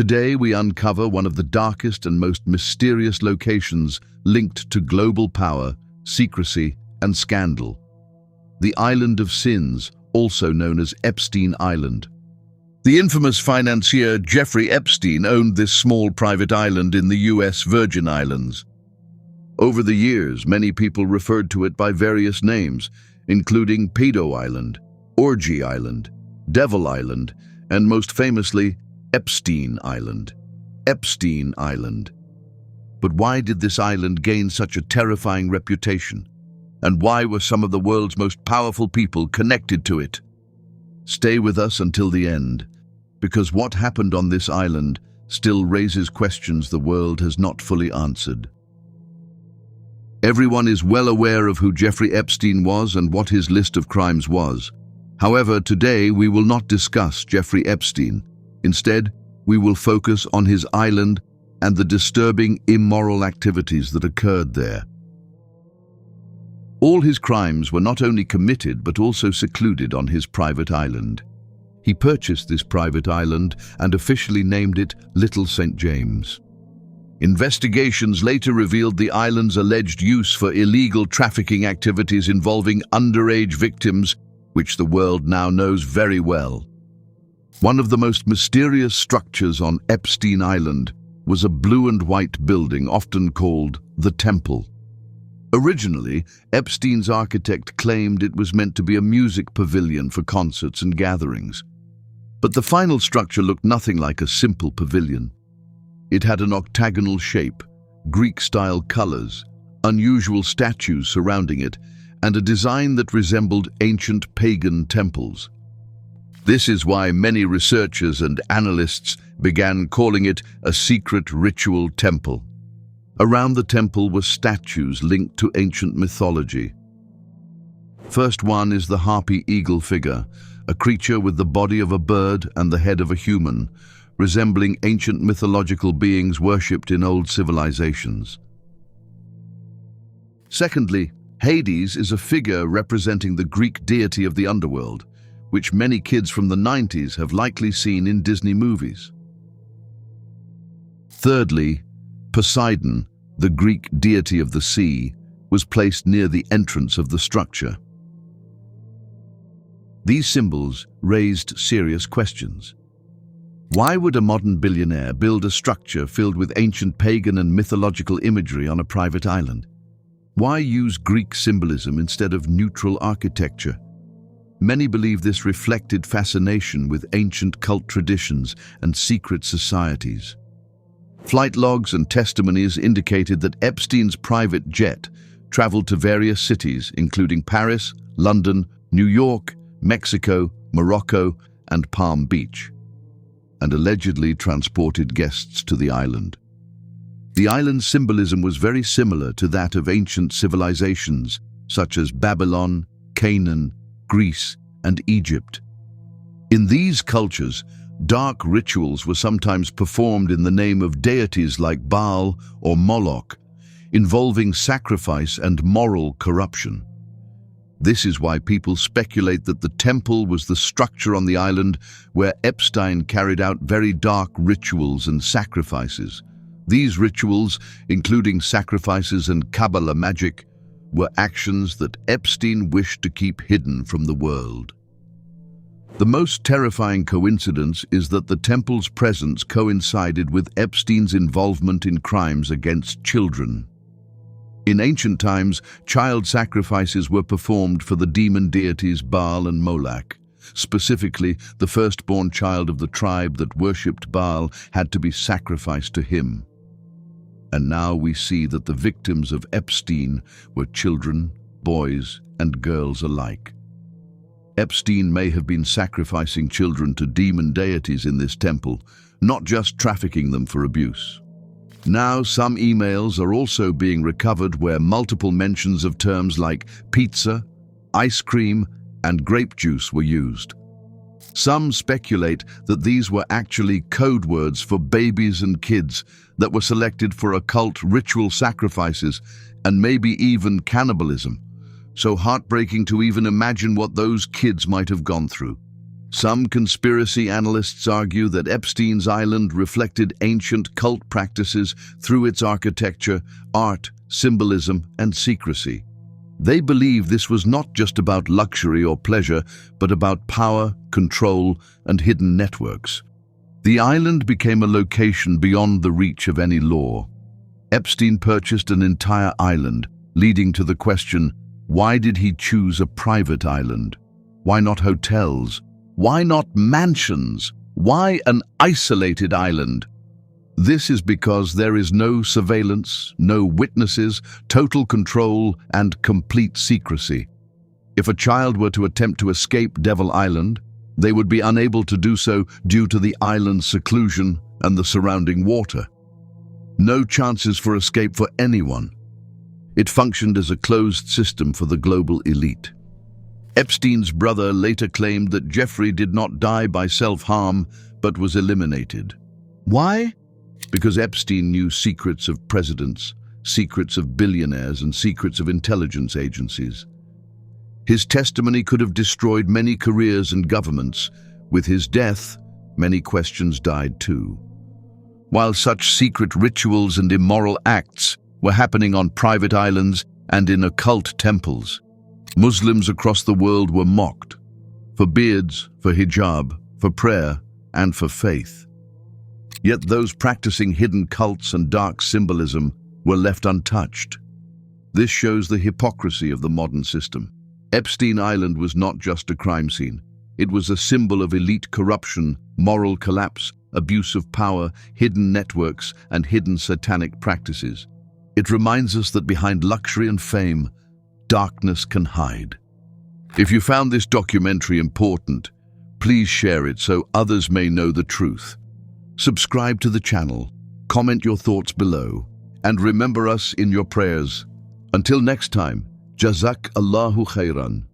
Today we uncover one of the darkest and most mysterious locations linked to global power, secrecy, and scandal. The Island of Sins, also known as Epstein Island. The infamous financier Jeffrey Epstein owned this small private island in the U.S. Virgin Islands. Over the years, many people referred to it by various names, including Pedo Island, Orgy Island, Devil Island, and most famously, Epstein Island. Epstein Island. But why did this island gain such a terrifying reputation? And why were some of the world's most powerful people connected to it? Stay with us until the end, because what happened on this island still raises questions the world has not fully answered. Everyone is well aware of who Jeffrey Epstein was and what his list of crimes was. However, today we will not discuss Jeffrey Epstein. Instead, we will focus on his island and the disturbing immoral activities that occurred there. All his crimes were not only committed but also secluded on his private island. He purchased this private island and officially named it Little St. James. Investigations later revealed the island's alleged use for illegal trafficking activities involving underage victims, which the world now knows very well. One of the most mysterious structures on Epstein Island was a blue and white building often called the Temple. Originally, Epstein's architect claimed it was meant to be a music pavilion for concerts and gatherings. But the final structure looked nothing like a simple pavilion. It had an octagonal shape, Greek-style colors, unusual statues surrounding it, and a design that resembled ancient pagan temples. This is why many researchers and analysts began calling it a secret ritual temple. Around the temple were statues linked to ancient mythology. First one is the harpy eagle figure, a creature with the body of a bird and the head of a human, resembling ancient mythological beings worshipped in old civilizations. Secondly, Hades is a figure representing the Greek deity of the underworld, which many kids from the 90s have likely seen in Disney movies. Thirdly, Poseidon, the Greek deity of the sea, was placed near the entrance of the structure. These symbols raised serious questions. Why would a modern billionaire build a structure filled with ancient pagan and mythological imagery on a private island? Why use Greek symbolism instead of neutral architecture? Many believe this reflected fascination with ancient cult traditions and secret societies. Flight logs and testimonies indicated that Epstein's private jet traveled to various cities, including Paris, London, New York, Mexico, Morocco, and Palm Beach, and allegedly transported guests to the island. The island's symbolism was very similar to that of ancient civilizations, such as Babylon, Canaan, Greece, and Egypt. In these cultures, dark rituals were sometimes performed in the name of deities like Baal or Moloch, involving sacrifice and moral corruption. This is why people speculate that the temple was the structure on the island where Epstein carried out very dark rituals and sacrifices. These rituals, including sacrifices and Kabbalah magic, were actions that Epstein wished to keep hidden from the world. The most terrifying coincidence is that the temple's presence coincided with Epstein's involvement in crimes against children. In ancient times, child sacrifices were performed for the demon deities Baal and Moloch. Specifically, the firstborn child of the tribe that worshipped Baal had to be sacrificed to him. And now we see that the victims of Epstein were children, boys, and girls alike. Epstein may have been sacrificing children to demon deities in this temple, not just trafficking them for abuse. Now, some emails are also being recovered where multiple mentions of terms like pizza, ice cream, and grape juice were used. Some speculate that these were actually code words for babies and kids that were selected for occult ritual sacrifices and maybe even cannibalism. So heartbreaking to even imagine what those kids might have gone through. Some conspiracy analysts argue that Epstein's island reflected ancient cult practices through its architecture, art, symbolism, and secrecy. They believe this was not just about luxury or pleasure, but about power, control, and hidden networks. The island became a location beyond the reach of any law. Epstein purchased an entire island, leading to the question, why did he choose a private island? Why not hotels? Why not mansions? Why an isolated island? This is because there is no surveillance, no witnesses, total control, and complete secrecy. If a child were to attempt to escape Devil Island, they would be unable to do so due to the island's seclusion and the surrounding water. No chances for escape for anyone. It functioned as a closed system for the global elite. Epstein's brother later claimed that Jeffrey did not die by self-harm, but was eliminated. Why? Because Epstein knew secrets of presidents, secrets of billionaires, and secrets of intelligence agencies. His testimony could have destroyed many careers and governments. With his death, many questions died too. While such secret rituals and immoral acts were happening on private islands and in occult temples, Muslims across the world were mocked for beards, for hijab, for prayer, and for faith. Yet those practicing hidden cults and dark symbolism were left untouched. This shows the hypocrisy of the modern system. Epstein Island was not just a crime scene. It was a symbol of elite corruption, moral collapse, abuse of power, hidden networks, and hidden satanic practices. It reminds us that behind luxury and fame, darkness can hide. If you found this documentary important, please share it so others may know the truth. Subscribe to the channel, comment your thoughts below, and remember us in your prayers. Until next time, Jazak Allahu Khairan.